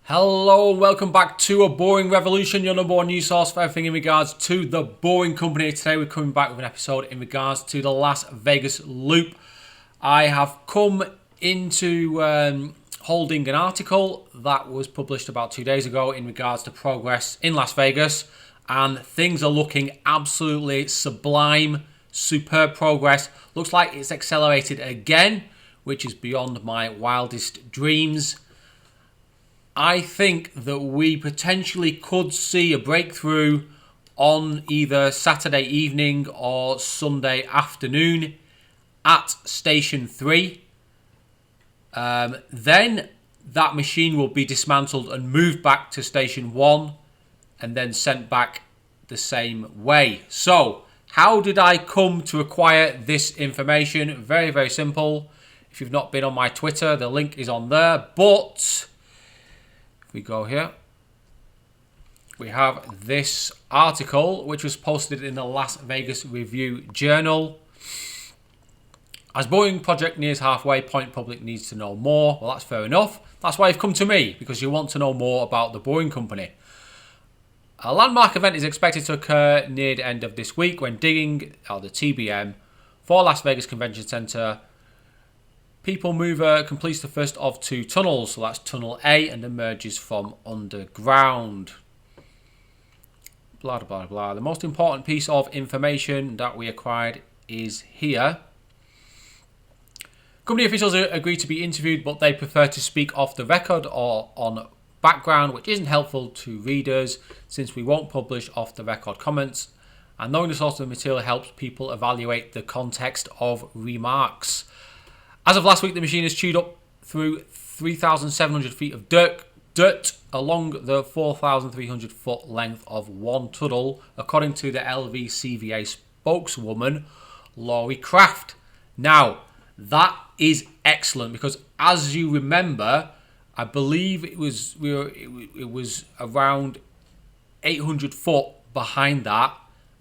Hello and welcome back to A Boring Revolution, your number one news source for everything in regards to The Boring Company. Today we're coming back with an episode in regards to the Las Vegas loop. I have come into holding an article that was published about 2 days ago in regards to progress in Las Vegas, and things are looking absolutely sublime, superb progress. Looks like it's accelerated again, which is beyond my wildest dreams. I think that we potentially could see a breakthrough on either Saturday evening or Sunday afternoon at Station 3. Then that machine will be dismantled and moved back to Station 1 and then sent back the same way. So, how did I come to acquire this information? Very, very simple. If you've not been on my Twitter, the link is on there. But we go here, we have this article which was posted in the Las Vegas Review Journal. As Boeing project nears halfway point, public needs to know more. Well, that's fair enough. That's why you've come to me, because you want to know more about the Boeing company. A landmark event is expected to occur near the end of this week when digging out the TBM for Las Vegas Convention Center People Mover completes the first of two tunnels. So that's Tunnel A, and emerges from underground. Blah, blah, blah. The most important piece of information that we acquired is here. Company officials agreed to be interviewed, but they prefer to speak off the record or on background, which isn't helpful to readers since we won't publish off the record comments. And knowing the source of the material helps people evaluate the context of remarks. As of last week, the machine has chewed up through 3,700 feet of dirt along the 4,300 foot length of one tunnel, according to the LVCVA spokeswoman, Laurie Kraft. Now, that is excellent because, as you remember, I believe it was around 800 foot behind that,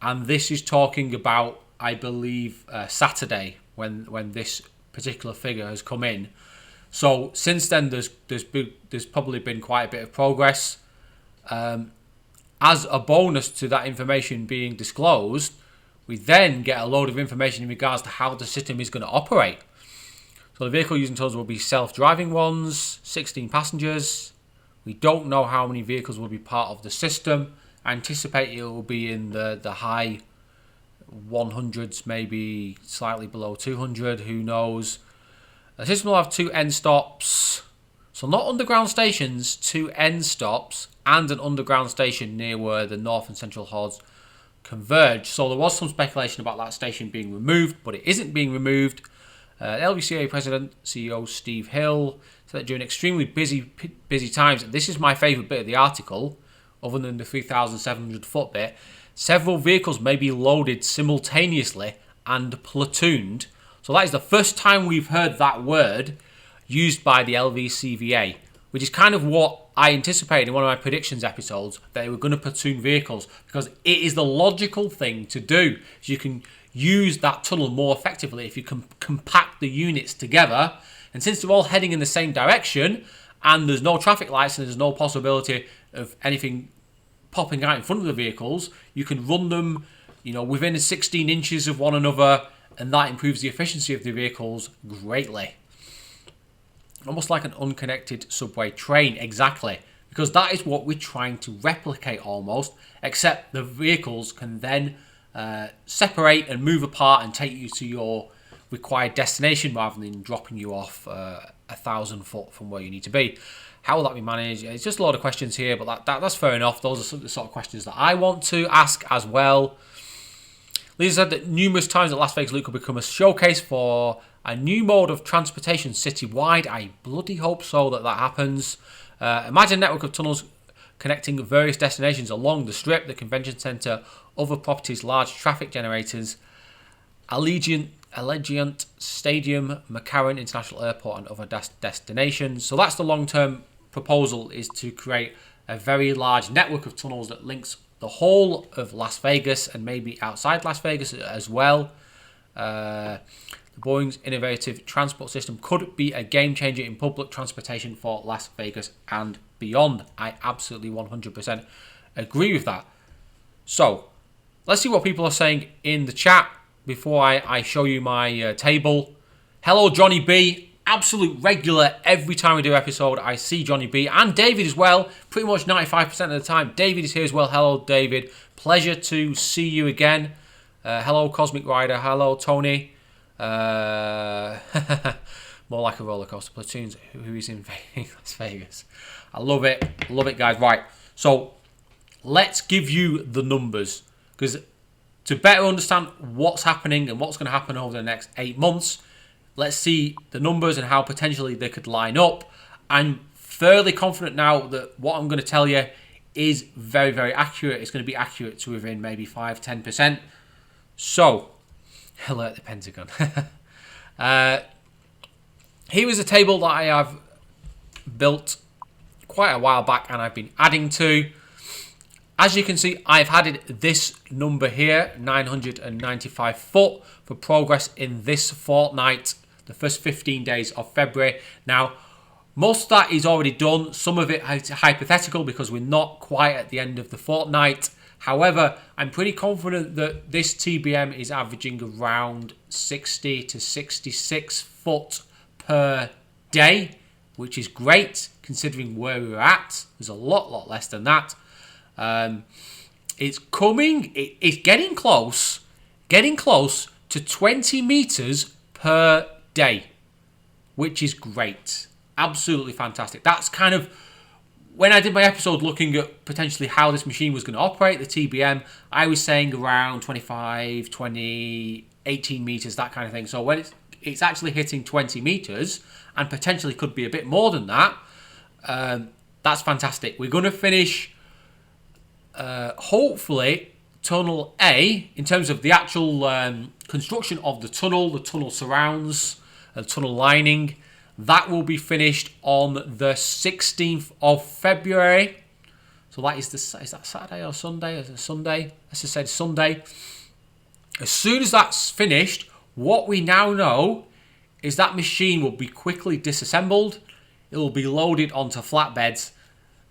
and this is talking about, I believe, Saturday when this particular figure has come in. So since then, there's probably been quite a bit of progress. As a bonus to that information being disclosed, we then get a load of information in regards to how the system is going to operate. So the vehicle using tunnels will be self-driving ones, 16 passengers. We don't know how many vehicles will be part of the system. I anticipate it will be in the high 100s, maybe slightly below 200, who knows. The system will have two end stops, so not underground stations, two end stops, and an underground station near where the north and central halls converge. So there was some speculation about that station being removed, but it isn't being removed. LVCA President, CEO Steve Hill said that during extremely busy times, and this is my favourite bit of the article, other than the 3,700 foot bit, several vehicles may be loaded simultaneously and platooned. So that is the first time we've heard that word used by the LVCVA, which is kind of what I anticipated in one of my predictions episodes, that they were going to platoon vehicles, because it is the logical thing to do. So you can use that tunnel more effectively if you can compact the units together. And since they're all heading in the same direction and there's no traffic lights and there's no possibility of anything popping out in front of the vehicles, you can run them, within 16 inches of one another, and that improves the efficiency of the vehicles greatly. Almost like an unconnected subway train, exactly, because that is what we're trying to replicate almost, except the vehicles can then separate and move apart and take you to your required destination rather than dropping you off 1,000 foot from where you need to be. How will that be managed? It's just a lot of questions here, but that's fair enough. Those are the sort of questions that I want to ask as well. Lisa said that numerous times that Las Vegas Loop could become a showcase for a new mode of transportation citywide. I bloody hope so that happens. Imagine a network of tunnels connecting various destinations along the Strip, the Convention Center, other properties, large traffic generators, Allegiant Stadium, McCarran International Airport, and other destinations. So that's the long-term proposal, is to create a very large network of tunnels that links the whole of Las Vegas and maybe outside Las Vegas as well. Boeing's innovative transport system could be a game changer in public transportation for Las Vegas and beyond. I absolutely 100% agree with that. So let's see what people are saying in the chat before I show you my table. Hello, Johnny B. Absolute regular every time we do episode. I see Johnny B and David as well. Pretty much 95% of the time. David is here as well. Hello, David. Pleasure to see you again. Hello, Cosmic Rider. Hello, Tony. More like a roller coaster. Platoons. Who is in Las Vegas? I love it. Love it, guys. Right. So let's give you the numbers, because to better understand what's happening and what's going to happen over the next 8 months, let's see the numbers and how potentially they could line up. I'm fairly confident now that what I'm going to tell you is very, very accurate. It's going to be accurate to within maybe 5-10%. So, alert the Pentagon. Here is a table that I have built quite a while back and I've been adding to. As you can see, I've added this number here, 995 foot, for progress in this fortnight, the first 15 days of February. Now, most of that is already done. Some of it is hypothetical because we're not quite at the end of the fortnight. However, I'm pretty confident that this TBM is averaging around 60 to 66 foot per day, which is great considering where we're at. There's a lot less than that. It's coming, it's getting close to 20 meters per day, which is great. Absolutely fantastic. That's kind of, when I did my episode looking at potentially how this machine was going to operate, the TBM, I was saying around 25, 20, 18 meters, that kind of thing. So when it's actually hitting 20 meters and potentially could be a bit more than that, that's fantastic. We're going to finish hopefully tunnel A in terms of the actual construction of the tunnel surrounds, tunnel lining. That will be finished on the 16th of February. So that is is that Saturday or Sunday? Is it Sunday? Let's just say Sunday. As soon as that's finished, what we now know is that machine will be quickly disassembled. It will be loaded onto flatbeds.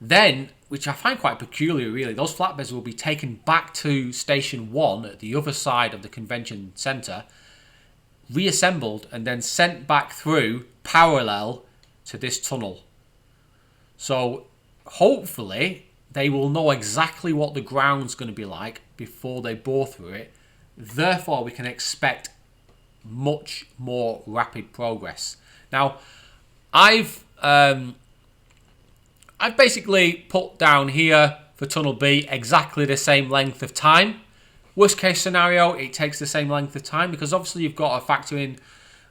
Then, which I find quite peculiar really, those flatbeds will be taken back to Station 1 at the other side of the convention centre, reassembled and then sent back through parallel to this tunnel. So hopefully they will know exactly what the ground's going to be like before they bore through it. Therefore we can expect much more rapid progress. Now I've basically put down here for Tunnel B exactly the same length of time. Worst case scenario, it takes the same length of time because obviously you've got to factor in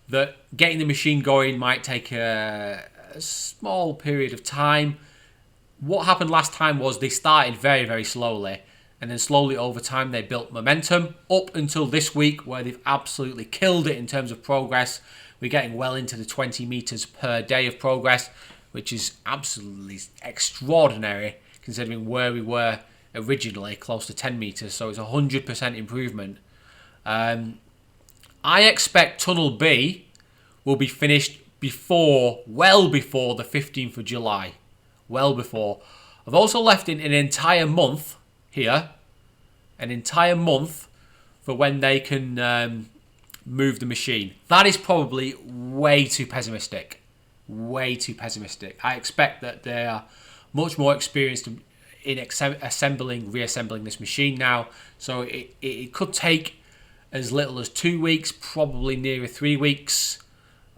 that getting the machine going might take a small period of time. What happened last time was they started very, very slowly, and then slowly over time they built momentum up until this week where they've absolutely killed it in terms of progress. We're getting well into the 20 meters per day of progress, which is absolutely extraordinary considering where we were originally, close to 10 meters. So it's 100% improvement. I expect Tunnel B will be finished well before the 15th of July. Well before. I've also left in an entire month here, an entire month for when they can move the machine. That is probably way too pessimistic. Way too pessimistic. I expect that they are much more experienced in reassembling this machine now. So it could take as little as 2 weeks, probably nearer 3 weeks.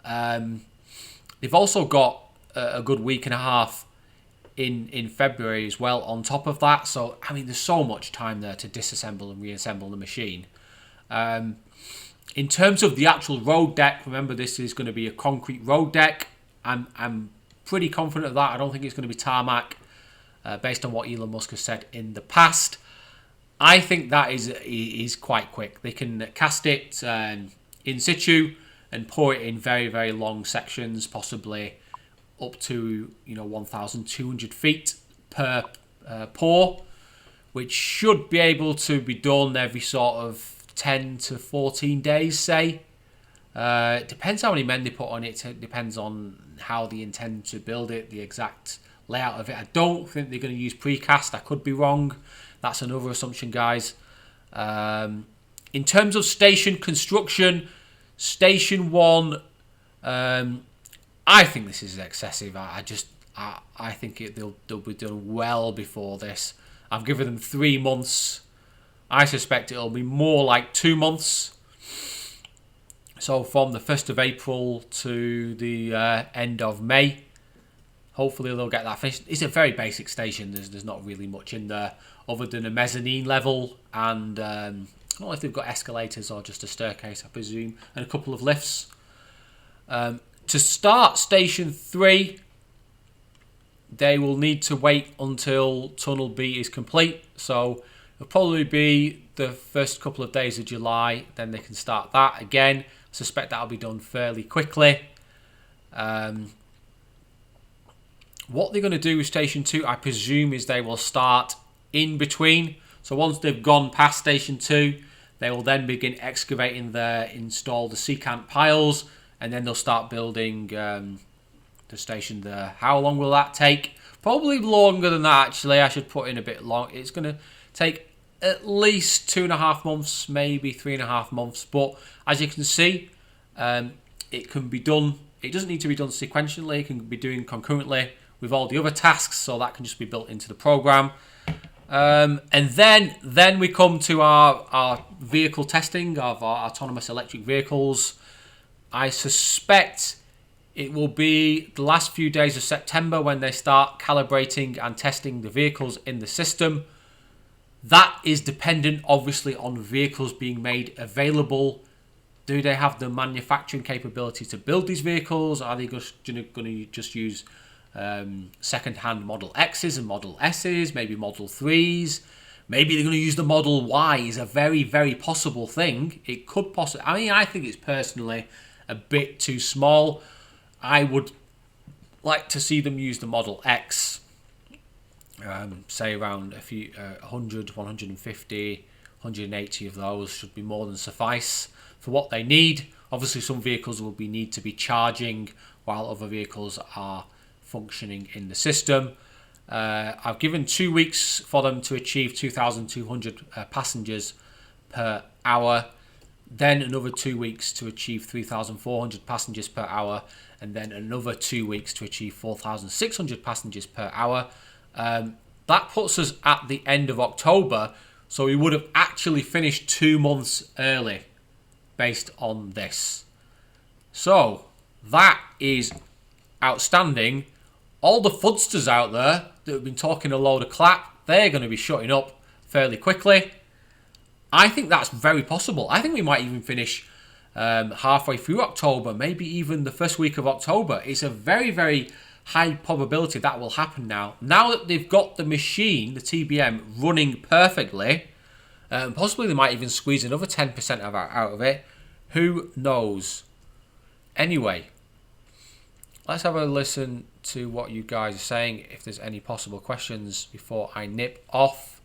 They've also got a good week and a half in February as well on top of that. So, I mean, there's so much time there to disassemble and reassemble the machine. In terms of the actual road deck, remember this is going to be a concrete road deck. I'm pretty confident of that. I don't think it's going to be tarmac based on what Elon Musk has said in the past. I think that is quite quick. They can cast it in situ and pour it in very, very long sections, possibly up to 1,200 feet per pour, which should be able to be done every sort of 10 to 14 days, say. It depends how many men they put on it. It depends on how they intend to build it, the exact layout of it. I don't think they're going to use precast. I could be wrong. That's another assumption, guys. In terms of station construction, Station 1, I think this is excessive. I think they'll be done well before this. I've given them 3 months. I suspect it'll be more like 2 months. So from the 1st of April to the end of May. Hopefully they'll get that finished. It's a very basic station. There's not really much in there other than a mezzanine level and I don't know if they've got escalators or just a staircase, I presume, and a couple of lifts. To start Station 3, they will need to wait until Tunnel B is complete. So it'll probably be the first couple of days of July. Then they can start that again. I suspect that'll be done fairly quickly. What they're going to do with Station 2, I presume, is they will start in between. So once they've gone past Station 2, they will then begin excavating install the secant piles, and then they'll start building the station there. How long will that take? Probably longer than that, actually. I should put in a bit long. It's going to take at least 2.5 months, maybe 3.5 months. But as you can see, it can be done. It doesn't need to be done sequentially. It can be doing concurrently with all the other tasks, so that can just be built into the program. And then we come to our vehicle testing of our autonomous electric vehicles. I suspect it will be the last few days of September when they start calibrating and testing the vehicles in the system. That is dependent, obviously, on vehicles being made available. Do they have the manufacturing capability to build these vehicles? Are they just going to just use second-hand Model X's and Model S's, maybe Model 3s? Maybe they're going to use the Model Y. Is a very, very possible thing. It could possibly... I mean, I think it's personally a bit too small. I would like to see them use the Model X. Say around a few 100, 150, 180 of those should be more than suffice for what they need. Obviously, some vehicles will need to be charging while other vehicles are functioning in the system. I've given 2 weeks for them to achieve 2,200 passengers per hour. Then another 2 weeks to achieve 3,400 passengers per hour. And then another 2 weeks to achieve 4,600 passengers per hour. That puts us at the end of October. So we would have actually finished 2 months early based on this. So that is outstanding. All the fudsters out there that have been talking a load of clap, they're going to be shutting up fairly quickly. I think that's very possible. I think we might even finish halfway through October, maybe even the first week of October. It's a very, very high probability that will happen now. Now that they've got the machine, the TBM, running perfectly, possibly they might even squeeze another 10% out of it. Who knows? Anyway, let's have a listen to what you guys are saying, if there's any possible questions before I nip off.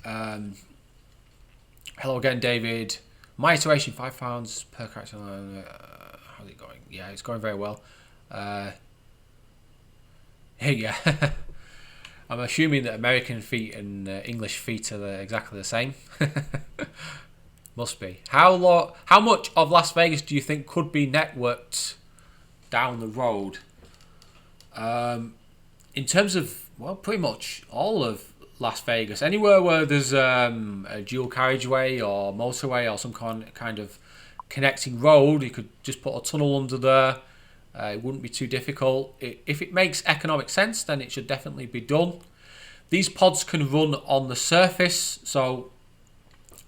Hello again, David. My iteration, £5 per character. How's it going? Yeah, it's going very well. Yeah. I'm assuming that American feet and English feet are exactly the same. Must be. How much of Las Vegas do you think could be networked down the road? In terms of, well, pretty much all of Las Vegas. Anywhere where there's a dual carriageway or motorway or some kind of connecting road, you could just put a tunnel under there. It wouldn't be too difficult. If it makes economic sense, then it should definitely be done. These pods can run on the surface, so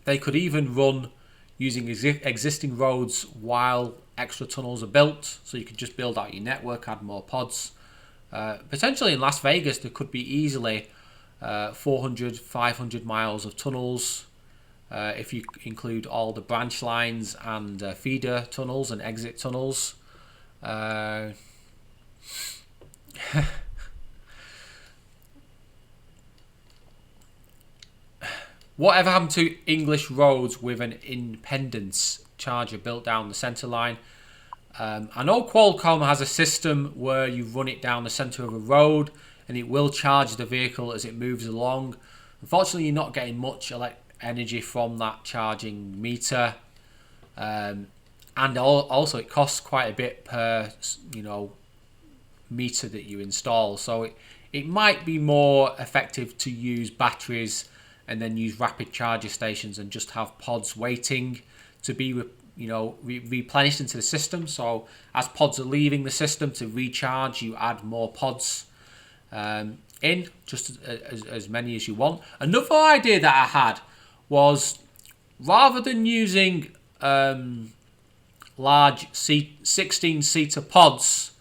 they could even run using existing roads while extra tunnels are built. So you could just build out your network, add more pods. Potentially in Las Vegas, there could be easily 400, 500 miles of tunnels. If you include all the branch lines and feeder tunnels and exit tunnels. Whatever happened to English roads with an independence charger built down the centre line? I know Qualcomm has a system where you run it down the centre of a road and it will charge the vehicle as it moves along. Unfortunately, you're not getting much energy from that charging meter. And also it costs quite a bit per meter that you install, so it might be more effective to use batteries and then use rapid charger stations and just have pods waiting to be replenished into the system. So as pods are leaving the system to recharge, you add more pods in, just as many as you want. Another idea that I had was, rather than using large 16-seater pods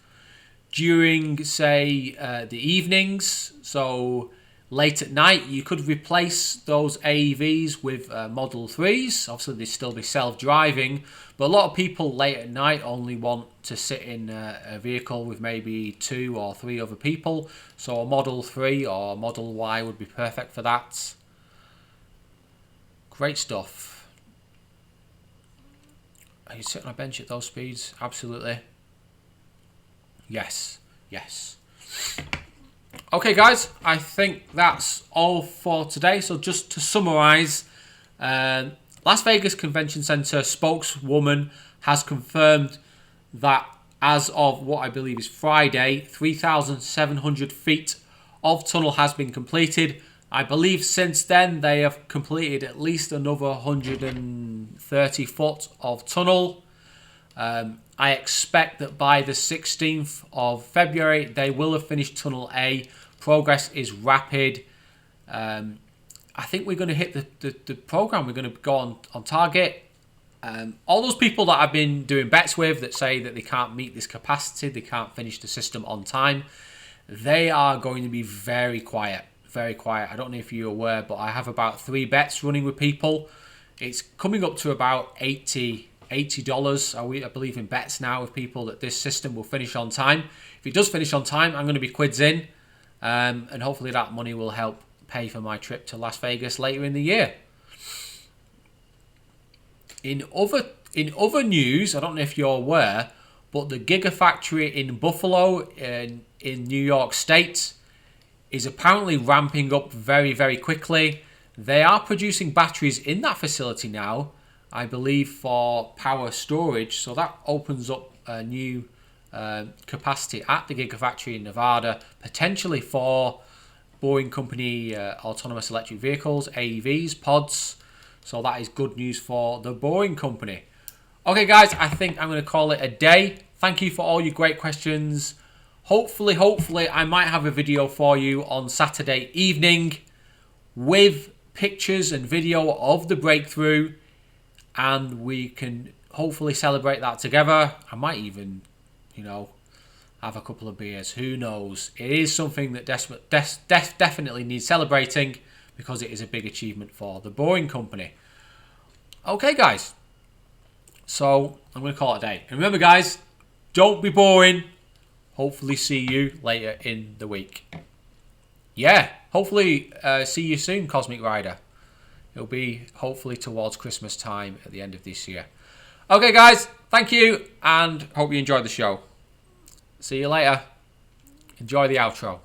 during, say, the evenings, so late at night, you could replace those AEVs with Model 3s. Obviously, they'd still be self-driving, but a lot of people late at night only want to sit in a vehicle with maybe 2 or 3 other people. So a Model 3 or Model Y would be perfect for that. Great stuff. Are you sitting on a bench at those speeds? Absolutely. Yes. Okay, guys, I think that's all for today. So just to summarise, Las Vegas Convention Center spokeswoman has confirmed that as of what I believe is Friday, 3,700 feet of tunnel has been completed. I believe since then they have completed at least another 130 foot of tunnel. I expect that by the 16th of February, they will have finished Tunnel A. Progress is rapid. I think we're going to hit the program. We're going to go on target. All those people that I've been doing bets with that say that they can't meet this capacity, they can't finish the system on time, they are going to be very quiet. Very quiet. I don't know if you're aware, but I have about 3 bets running with people. It's coming up to about $80. I believe in bets now with people that this system will finish on time. If it does finish on time, I'm going to be quids in, and hopefully that money will help pay for my trip to Las Vegas later in the year. In other news, I don't know if you're aware, but the Gigafactory in Buffalo in New York State is apparently ramping up very, very quickly. They are producing batteries in that facility now, I believe, for power storage. So that opens up a new capacity at the Gigafactory in Nevada, potentially for Boring Company autonomous electric vehicles, AEVs, pods. So that is good news for the Boring Company. Okay, guys, I think I'm going to call it a day. Thank you for all your great questions. Hopefully, I might have a video for you on Saturday evening with pictures and video of the breakthrough, and we can hopefully celebrate that together. I might even, have a couple of beers. Who knows? It is something that definitely needs celebrating because it is a big achievement for the Boring Company. Okay, guys. So I'm going to call it a day. And remember, guys, don't be boring. Hopefully see you later in the week. Yeah, hopefully see you soon, Cosmic Rider. It'll be hopefully towards Christmas time at the end of this year. Okay, guys, thank you, and hope you enjoyed the show. See you later. Enjoy the outro.